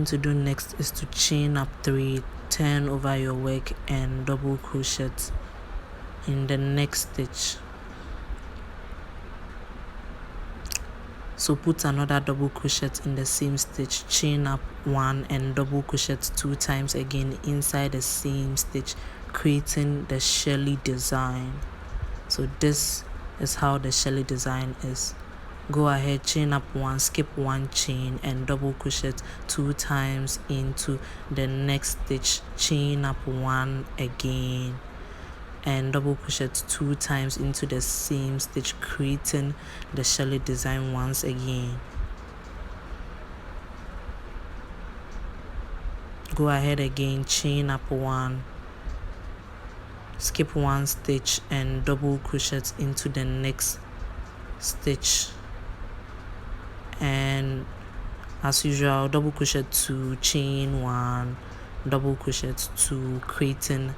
going to do next is to chain up 3, turn over your work and double crochet in the next stitch. So put another double crochet in the same stitch, chain up 1 and double crochet 2 times again inside the same stitch, creating the Shelley design. So this is how the Shelley design is. Go ahead, chain up 1, skip 1 chain and double crochet 2 times into the next stitch, chain up 1 again and double crochet 2 times into the same stitch, creating the Shelley design once again. Go ahead again, chain up 1, skip 1 stitch and double crochet into the next stitch, and as usual double crochet 2, chain 1, double crochet 2, creating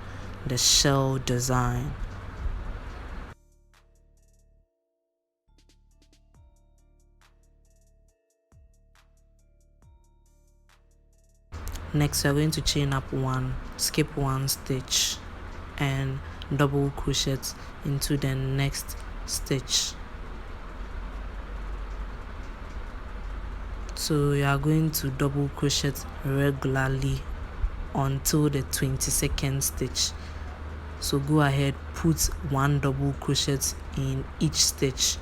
the shell design. Next we are going to chain up 1, skip 1 stitch and double crochet into the next stitch. So you are going to double crochet regularly until the 22nd stitch. So go ahead, put 1 double crochet in each stitch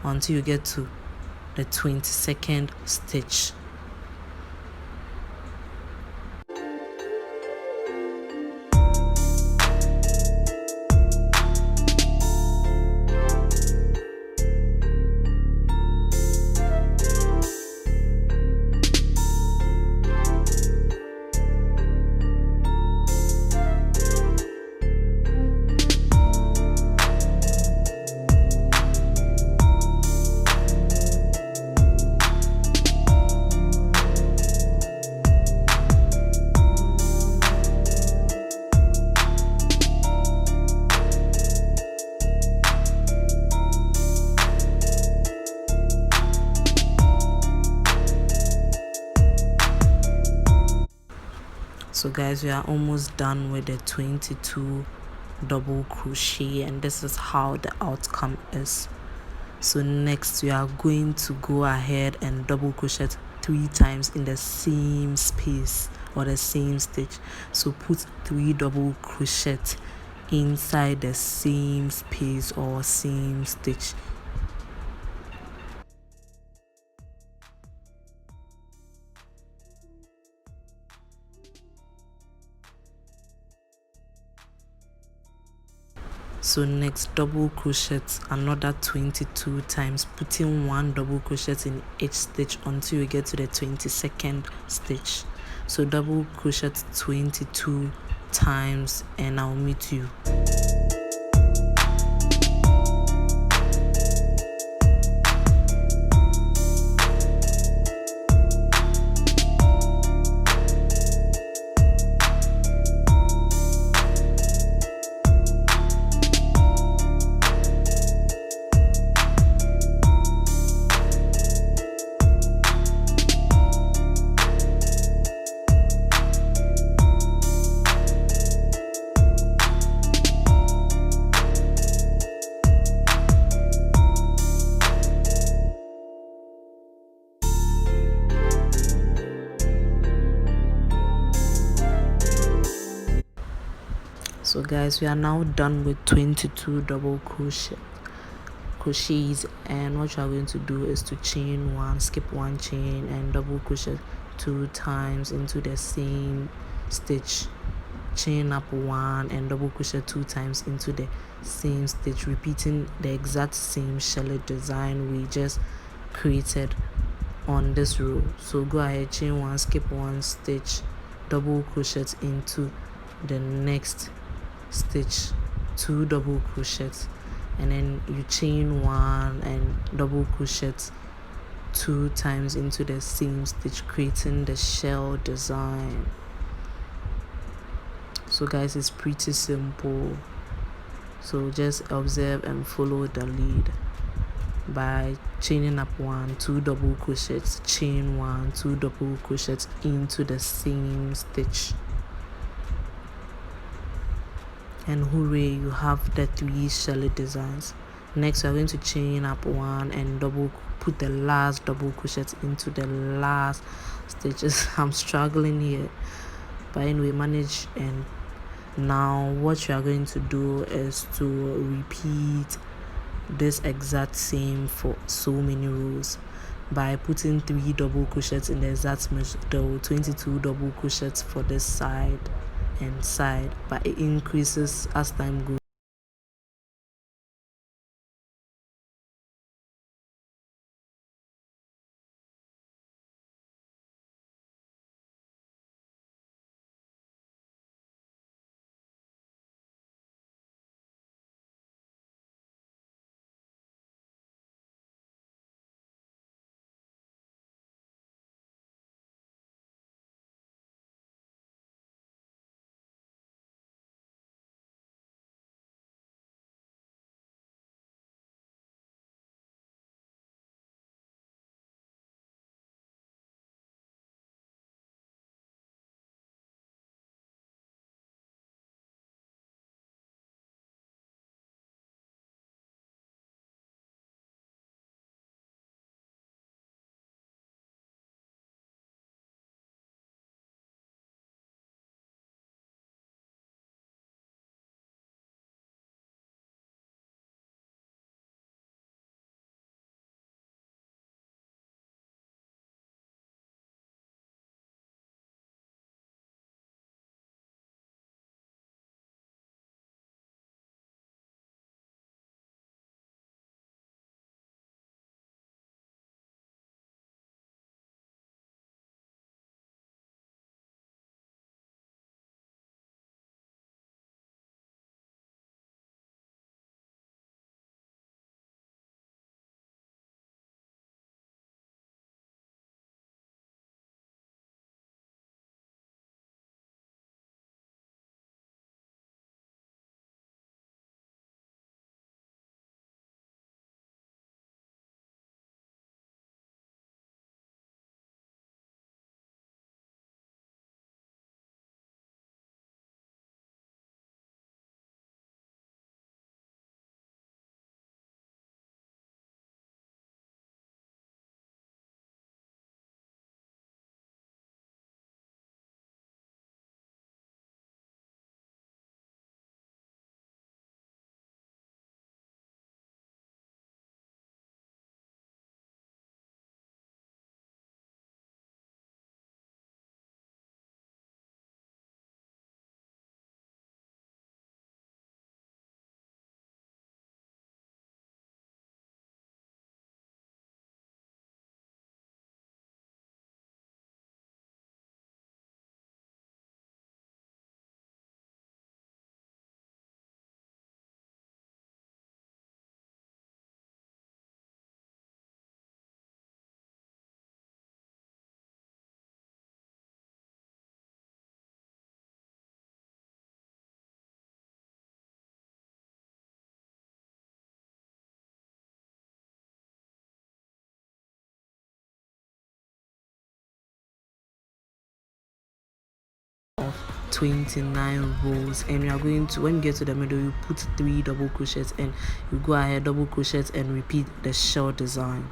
until you get to the 22nd stitch. So guys, we are almost done with the 22 double crochet, and this is how the outcome is. So next we are going to go ahead and double crochet 3 times in the same space or the same stitch. So put 3 double crochet inside the same space or same stitch. So next, double crochet another 22 times, putting 1 double crochet in each stitch until you get to the 22nd stitch. So double crochet 22 times and I'll meet you. So guys, we are now done with 22 double crochets, and what you are going to do is to chain 1, skip 1 chain and double crochet 2 times into the same stitch, chain up 1 and double crochet 2 times into the same stitch, repeating the exact same Shelley design we just created on this row. So go ahead, chain 1, skip 1 stitch, double crochet into the next stitch, 2 double crochets, and then you chain 1 and double crochet 2 times into the same stitch, creating the shell design. So guys, it's pretty simple, so just observe and follow the lead. by chaining up 1, 2 double crochets, chain 1, 2 double crochets into the same stitch, and hooray, you have the 3 shelly designs. Next we are going to chain up 1 and put the last double crochet into the last stitches. I'm struggling here, but anyway, manage. And now what you are going to do is to repeat this exact same for so many rows by putting 3 double crochets in the exact middle, 22 double crochets for this side and side, but it increases as time goes. Of 29 rows, and you are going to, when you get to the middle, you put 3 double crochets and you go ahead, double crochet and repeat the shell design.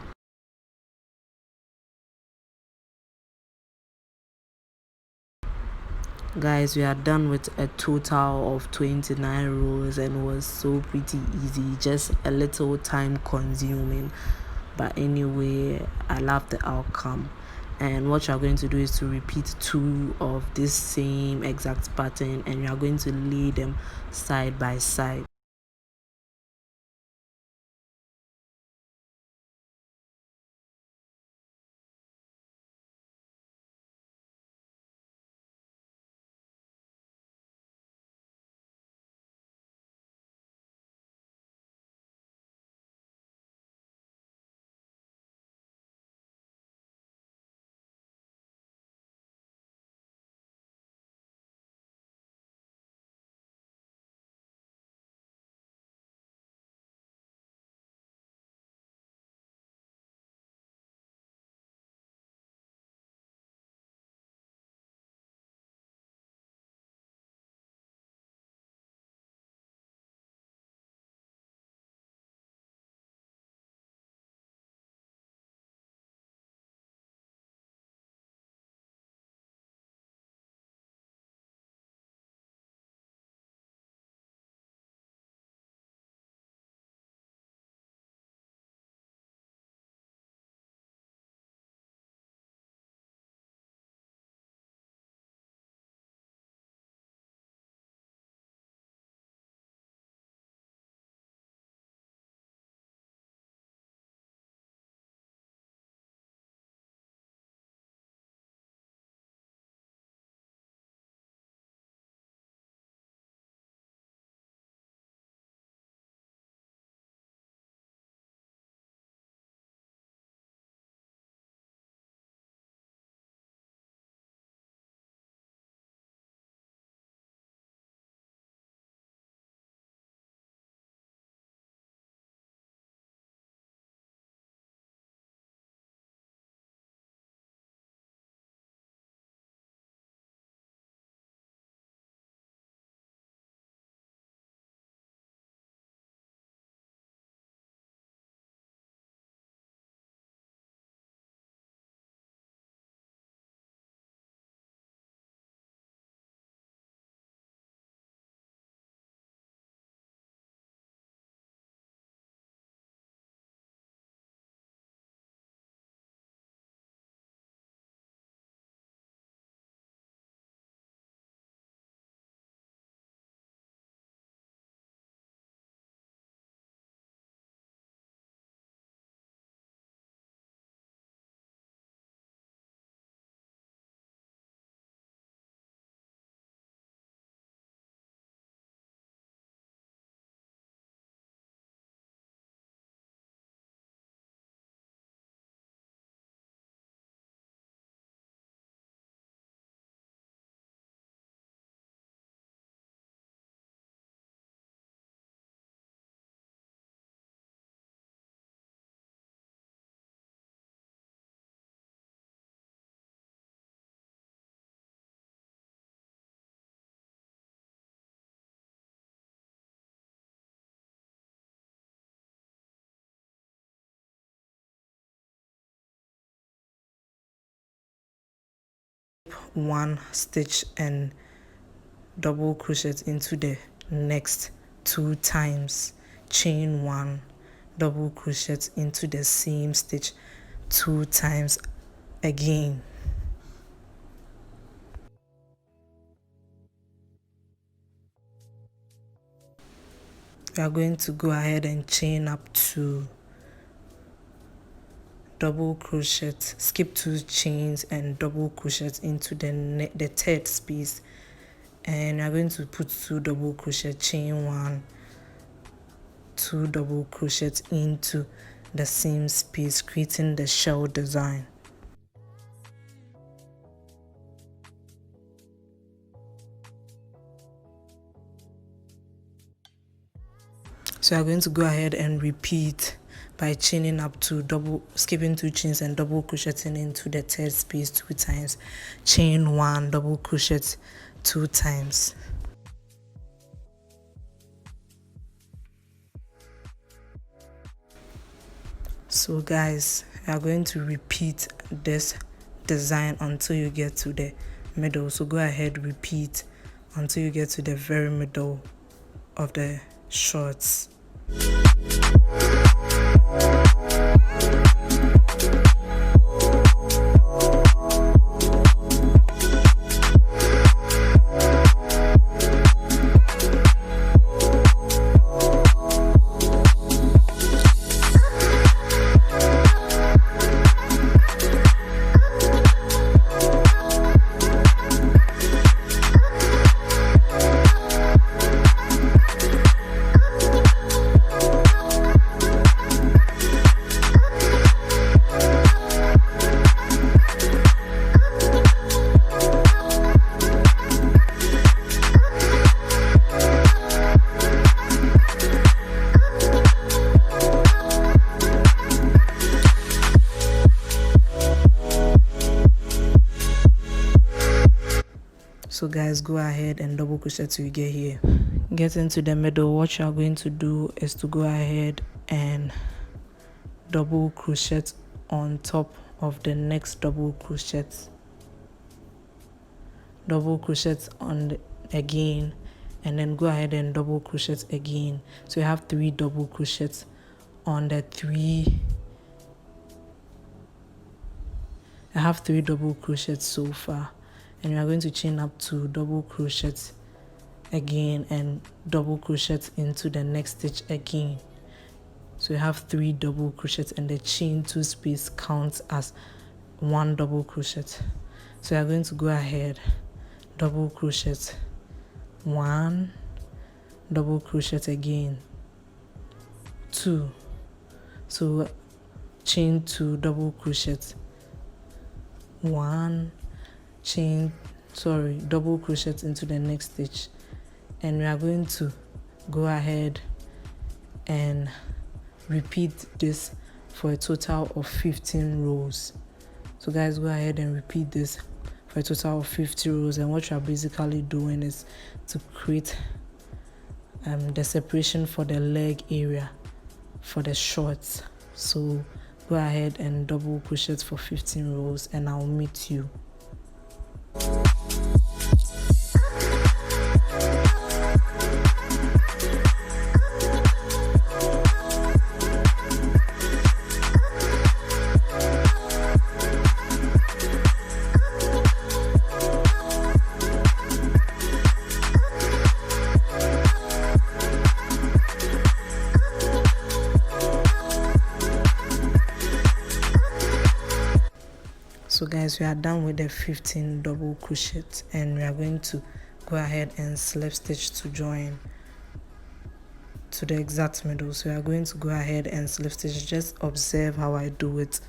Guys, we are done with a total of 29 rows, and it was so pretty easy, just a little time consuming, but anyway, I love the outcome. And what you are going to do is to repeat 2 of this same exact pattern, and you are going to lay them side by side. one stitch and double crochet into the next 2 times, chain 1, double crochet into the same stitch 2 times again. We are going to go ahead and chain up 2, double crochet, skip 2 chains and double crochet into the third space, and we are going to put 2 double crochet, chain 1, 2 double crochet into the same space, creating the shell design. So we are going to go ahead and repeat by chaining up to skipping 2 chains and double crocheting into the third space 2 times, chain 1, double crochet 2 times. So guys, we are going to repeat this design until you get to the middle. So go ahead, repeat until you get to the very middle of the shorts. So guys, go ahead and double crochet till you get here. Get into the middle. What you are going to do is to go ahead and double crochet on top of the next double crochet. Double crochet again, and then go ahead and double crochet again. So you have 3 double crochets on the 3. I have 3 double crochets so far, and we are going to chain up 2 double crochets again and double crochet into the next stitch again. So you have 3 double crochets, and the chain 2 space counts as 1 double crochet. So you are going to go ahead, double crochet 1, double crochet again 2. So chain 2 double crochet 1, double crochet into the next stitch, and we are going to go ahead and repeat this for a total of 15 rows. So guys, go ahead and repeat this for a total of 50 rows, and what you are basically doing is to create the separation for the leg area for the shorts. So go ahead and double crochet for 15 rows, and I'll meet you. So guys, we are done with the 15 double crochet, and we are going to go ahead and slip stitch to join to the exact middle. So we are going to go ahead and slip stitch. Just observe how I do it.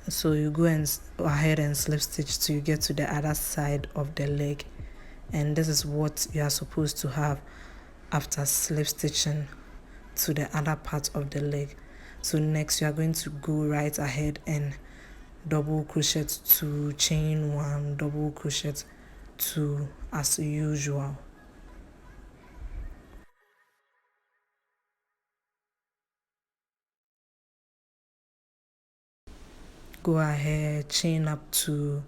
So you go ahead and slip stitch till you get to the other side of the leg, and this is what you are supposed to have after slip stitching to the other part of the leg. So next you are going to go right ahead and double crochet 2, chain 1, double crochet 2 as usual. Go ahead, chain up 2,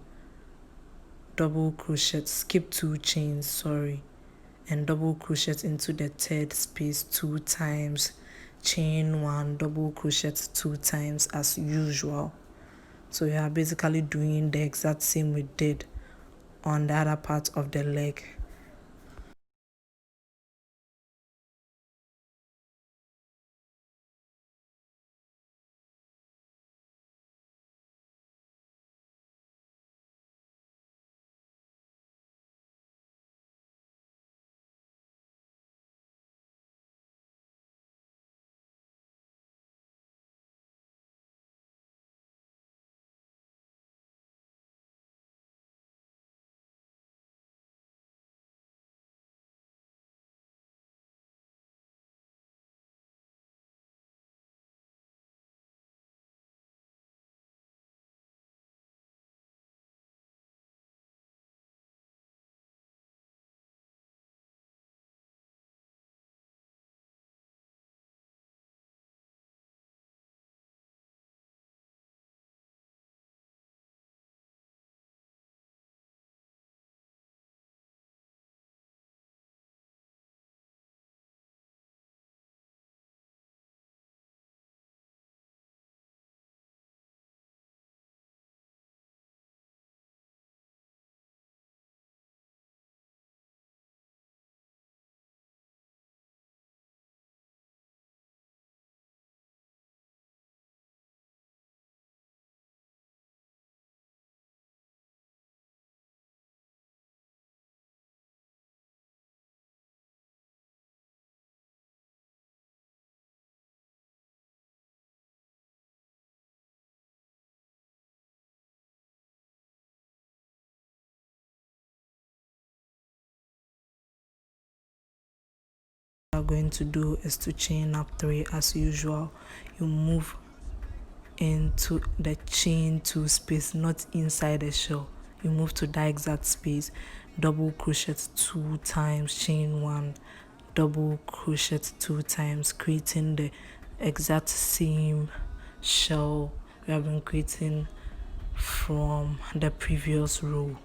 double crochet, skip 2 chains, sorry, and double crochet into the third space 2 times, chain 1, double crochet 2 times as usual. So you are basically doing the exact same we did on the other part of the leg. What we are going to do is to chain up 3 as usual. You move into the chain 2 space, not inside the shell. You move to that exact space, double crochet 2 times, chain 1, double crochet 2 times, creating the exact same shell we have been creating from the previous row,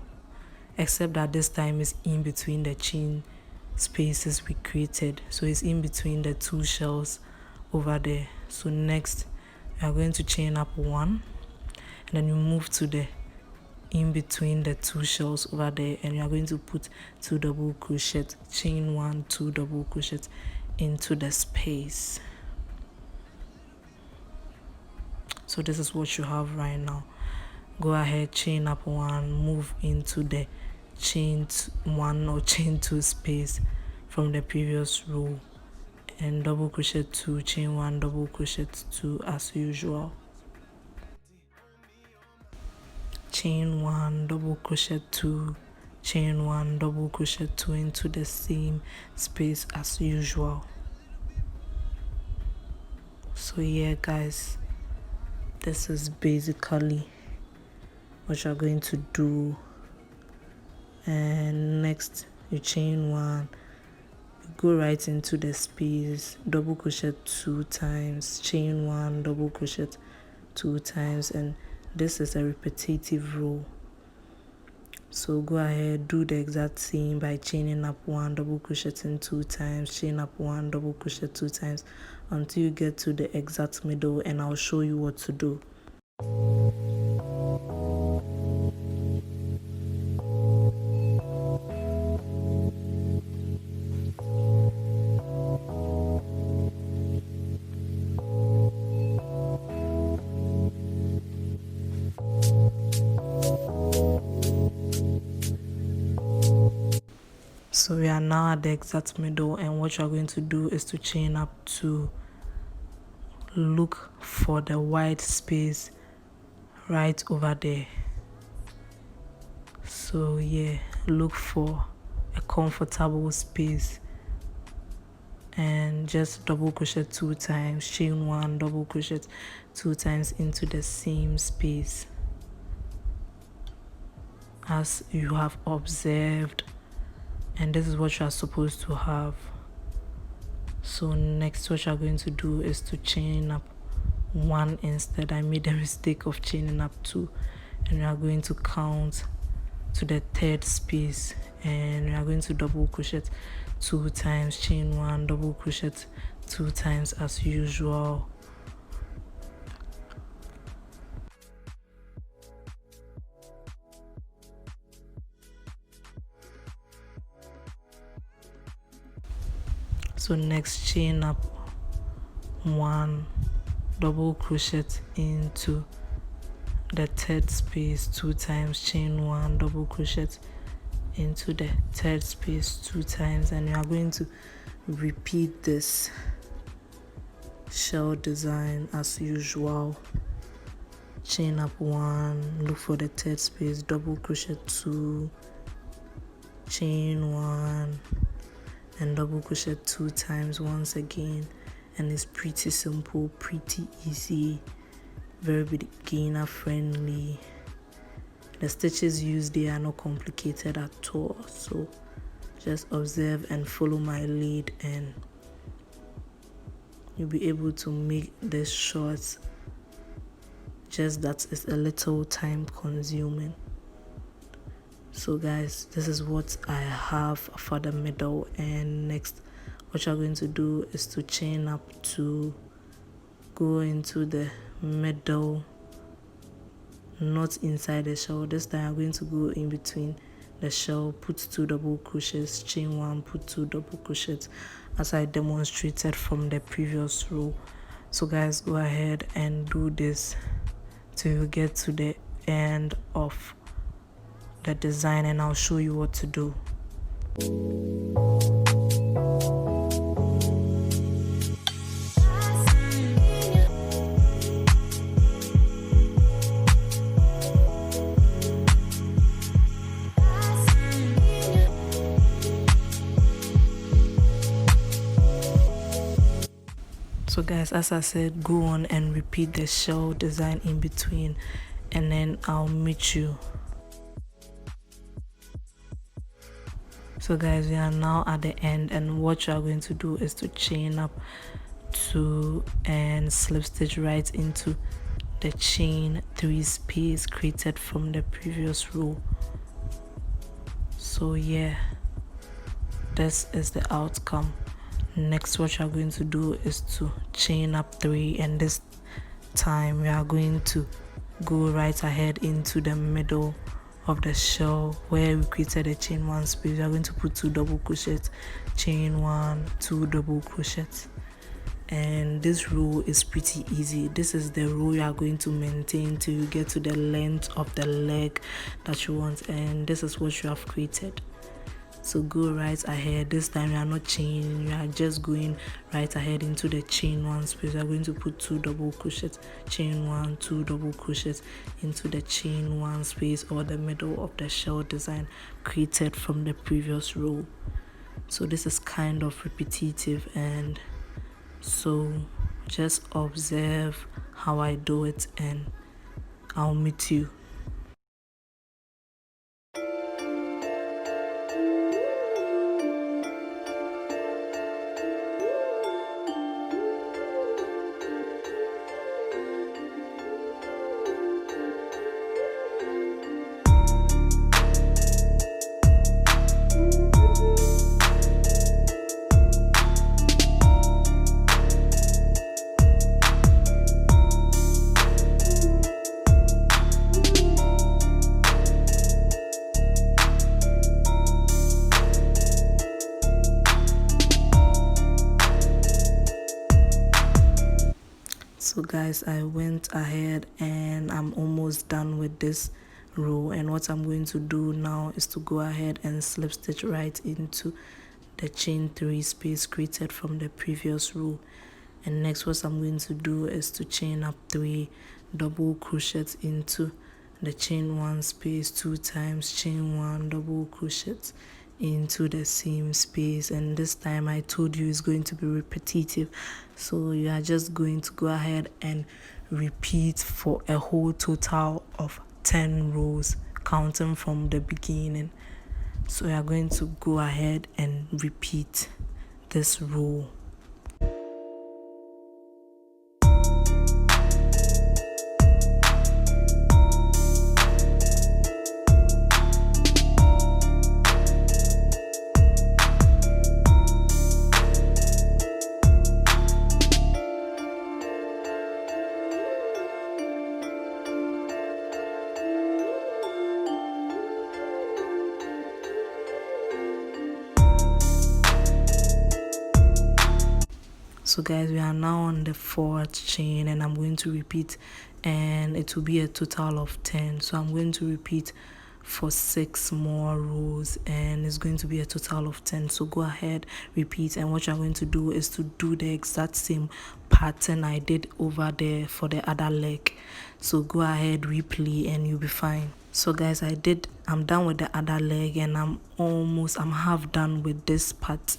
except that this time is in between the chain spaces we created, so it's in between the 2 shells over there. So next we are going to chain up 1, and then you move to the in between the 2 shells over there, and you are going to put 2 double crochet, chain 1, 2 double crochet into the space. So this is what you have right now. Go ahead, chain up 1, move into the chain 1 or chain 2 space from the previous row, and double crochet 2, chain 1, double crochet 2 as usual. Chain 1, double crochet 2, chain 1, double crochet 2 into the same space as usual. So yeah guys, this is basically what you're going to do. And next you chain 1, go right into the space, double crochet 2 times, chain 1, double crochet 2 times, and this is a repetitive row. So go ahead, do the exact same by chaining up 1, double crocheting 2 times, chain up 1, double crochet 2 times until you get to the exact middle, and I'll show you what to do. So we are now at the exact middle, and what you are going to do is to chain up 2, look for the white space right over there. So yeah, look for a comfortable space and just double crochet 2 times, chain 1, double crochet 2 times into the same space as you have observed, and this is what you are supposed to have. So next what you are going to do is to chain up 1 instead. I made the mistake of chaining up 2, and you are going to count to the third space, and we are going to double crochet 2 times, chain 1, double crochet 2 times as usual. So next, chain up 1, double crochet into the third space 2 times, chain 1, double crochet into the third space 2 times, and you are going to repeat this shell design as usual. Chain up 1, look for the third space, double crochet 2, chain 1, and double crochet 2 times once again. And it's pretty simple, pretty easy, very beginner friendly. The stitches used, they are not complicated at all, so just observe and follow my lead and you'll be able to make this short. Just that is a little time consuming. So guys, this is what I have for the middle, and next what you're going to do is to chain up to go into the middle, not inside the shell. This time I'm going to go in between the shell, put 2 double crochets, chain 1, put 2 double crochets as I demonstrated from the previous row. So guys, go ahead and do this till you get to the end of the design, and I'll show you what to do. So guys, as I said, go on and repeat the shell design in between, and then I'll meet you. So guys, we are now at the end, and what you are going to do is to chain up 2 and slip stitch right into the chain 3 space created from the previous row. So yeah, this is the outcome. Next, what you are going to do is to chain up 3, and this time we are going to go right ahead into the middle of the shell where we created a chain 1 space. We are going to put 2 double crochets, chain 1, 2 double crochets, and this row is pretty easy. This is the row you are going to maintain till you get to the length of the leg that you want, and this is what you have created. So go right ahead. This time you are not chaining, you are just going right ahead into the chain 1 space. You are going to put 2 double crochets, chain 1, 2 double crochets into the chain 1 space or the middle of the shell design created from the previous row. So this is kind of repetitive, and so just observe how I do it, and I'll meet you. So guys, I went ahead and I'm almost done with this row, and what I'm going to do now is to go ahead and slip stitch right into the chain 3 space created from the previous row. And next, what I'm going to do is to chain up 3 double crochets into the chain 1 space 2 times, chain 1, double crochets into the same space, and this time I told you it's going to be repetitive, so you are just going to go ahead and repeat for a whole total of 10 rows counting from the beginning. So you are going to go ahead and repeat this row. So guys, we are now on the 4th chain, and I'm going to repeat, and it will be a total of 10. So I'm going to repeat for 6 more rows, and it's going to be a total of 10. So go ahead, repeat, and what you're going to do is to do the exact same pattern I did over there for the other leg. So go ahead, replay, and you'll be fine. So guys, I'm done with the other leg, and I'm half done with this part.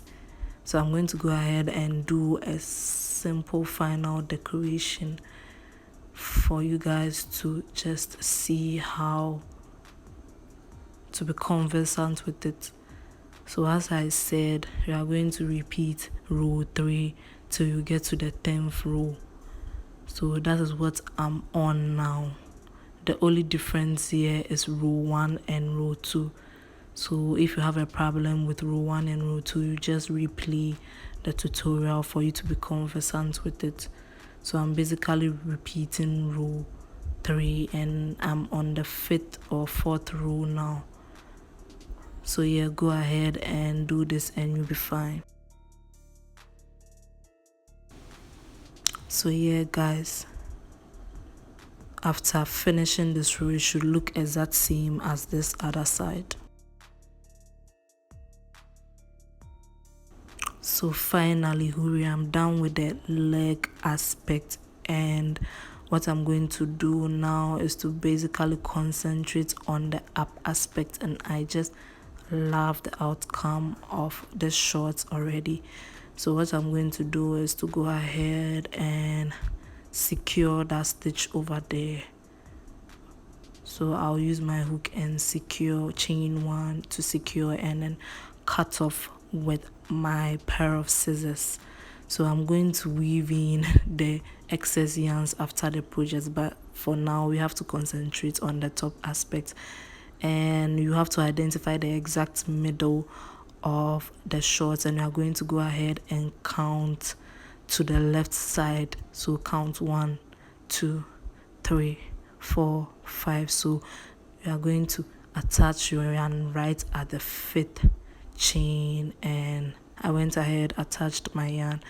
So I'm going to go ahead and do a simple final decoration for you guys to just see how to be conversant with it. So as I said, you are going to repeat row 3 till you get to the 10th row. So that is what I'm on now. The only difference here is row 1 and row 2. So if you have a problem with row 1 and row 2, you just replay the tutorial for you to be conversant with it. So I'm basically repeating row 3, and I'm on the 5th or 4th row now. So yeah, go ahead and do this and you'll be fine. So yeah guys, after finishing this row, it should look exact same as this other side. So finally, hurry, I'm done with the leg aspect, and what I'm going to do now is to basically concentrate on the up aspect, and I just love the outcome of the shorts already. So what I'm going to do is to go ahead and secure that stitch over there. So I'll use my hook and secure, chain 1 to secure, and then cut off with my pair of scissors. So I'm going to weave in the excess yarns after the project, but for now we have to concentrate on the top aspect, and you have to identify the exact middle of the shorts, and you are going to go ahead and count to the left side. So count 1, 2, 3, 4, 5. So you are going to attach your yarn right at the 5th chain, and I went ahead, attached my yarn,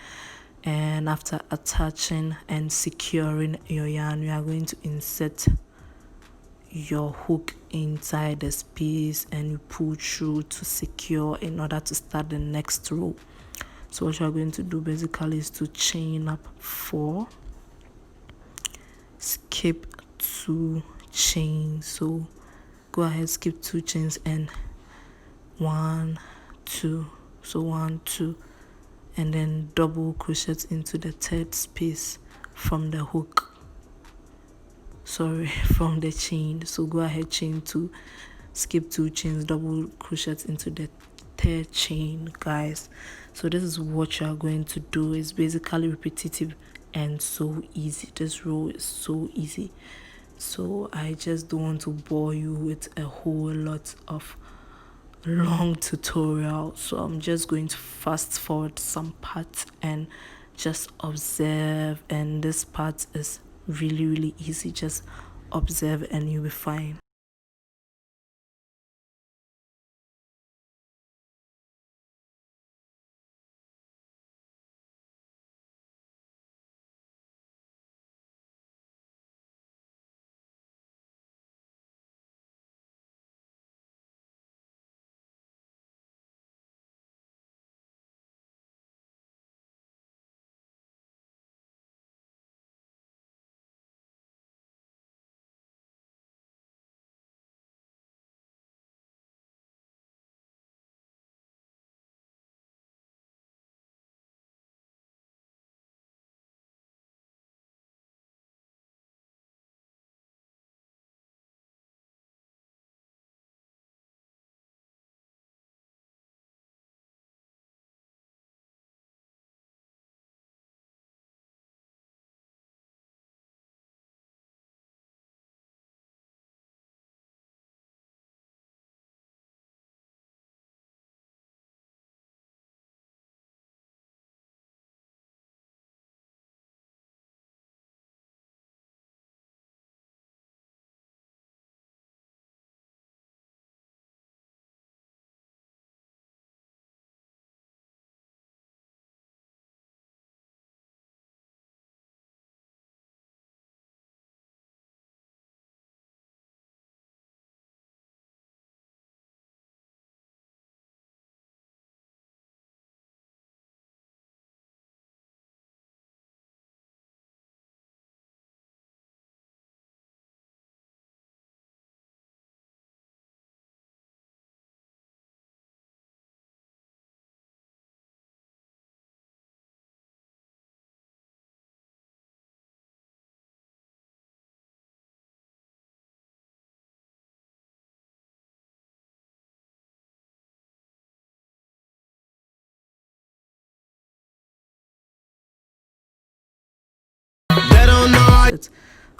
and after attaching and securing your yarn, you are going to insert your hook inside the space and you pull through to secure in order to start the next row. So what you are going to do basically is to chain up 4, skip 2 chains. So go ahead, skip 2 chains, and 1, 2. So 1, 2, and then double crochet into the 3rd space from the hook, from the chain. So go ahead, chain 2, skip 2 chains, double crochet into the 3rd chain, guys. So this is what you are going to do. It's basically repetitive and so easy. This row is so easy, so I just don't want to bore you with a whole lot of long tutorial. So I'm just going to fast forward some parts and just observe, and this part is really easy. Just observe and you'll be fine.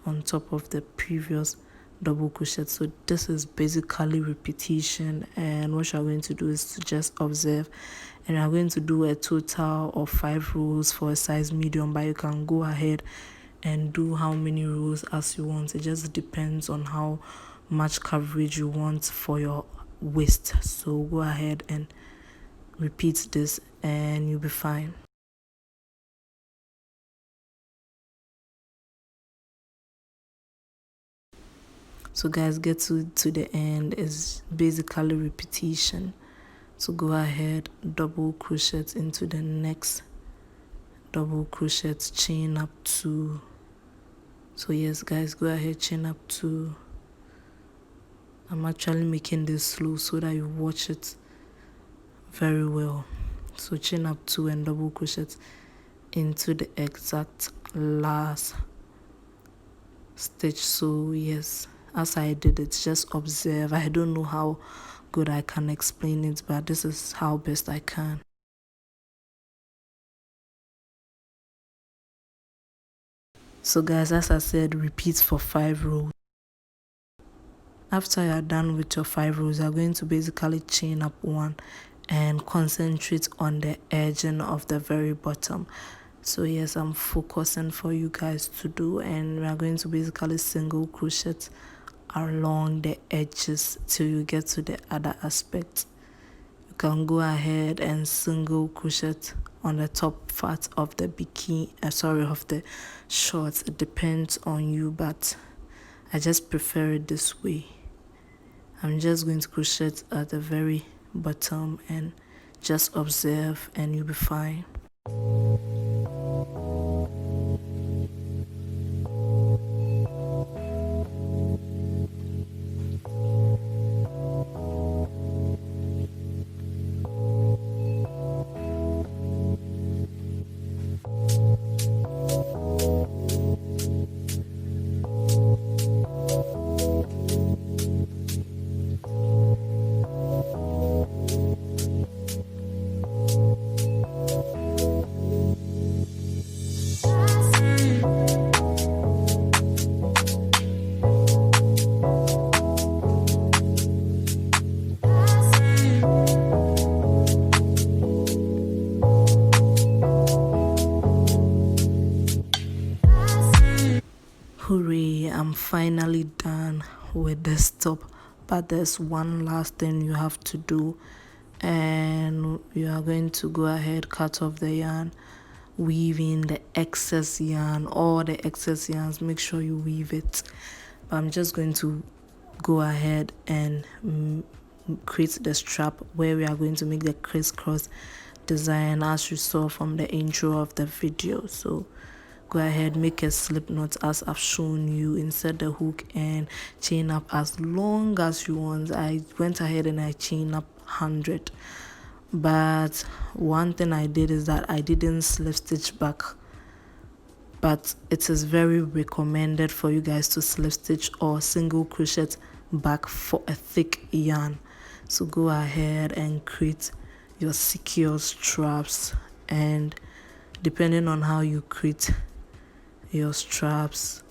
on top of the previous double crochet. So this is basically repetition, and what you're going to do is to just observe, and you're going to do a total of 5 rows for a size medium, but you can go ahead and do how many rows as you want. It just depends on how much coverage you want for your waist. So go ahead and repeat this and you'll be fine. So guys, get to the end is basically repetition. So go ahead, double crochet into the next double crochet, chain up 2. So yes guys, go ahead, chain up 2. I'm actually making this slow so that you watch it very well. So chain up 2 and double crochet into the exact last stitch. So yes, as I did it, just observe. I don't know how good I can explain it, but this is how best I can. So guys, as I said, repeat for 5 rows. After you're done with your 5 rows, you're going to basically chain up 1 and concentrate on the edging of the very bottom. So yes, I'm focusing for you guys to do, and we are going to basically single crochet along the edges till you get to the other aspect. You can go ahead and single crochet on the top part of the bikini, of the shorts. It depends on you, but I just prefer it this way. I'm just going to crochet at the very bottom and just observe, and you'll be fine. Hooray, I'm finally done with this top, but there's one last thing you have to do, and you are going to go ahead, cut off the yarn, weave in the excess yarn, all the excess yarns, make sure you weave it. But I'm just going to go ahead and create the strap where we are going to make the crisscross design as you saw from the intro of the video. So go ahead, make a slip knot as I've shown you, insert the hook and chain up as long as you want. I went ahead and I chain up 100, but one thing I did is that I didn't slip stitch back, but it is very recommended for you guys to slip stitch or single crochet back for a thick yarn. So go ahead and create your secure straps, and depending on how you create your straps,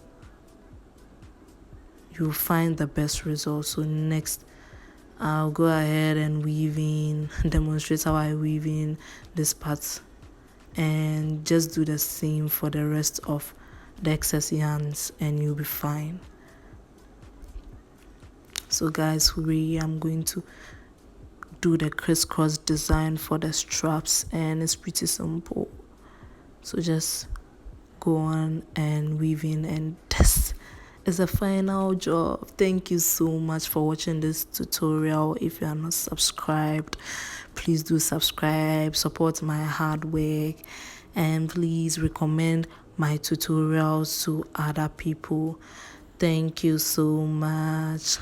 you'll find the best result. So next, I'll go ahead and weave in, demonstrate how I weave in this part, and just do the same for the rest of the excess yarns and you'll be fine. So guys, hooray, I'm going to do the crisscross design for the straps, and it's pretty simple. So just go on and weave in, and this is the final job. Thank you so much for watching this tutorial. If you are not subscribed, please do subscribe, support my hard work, and please recommend my tutorials to other people. Thank you so much.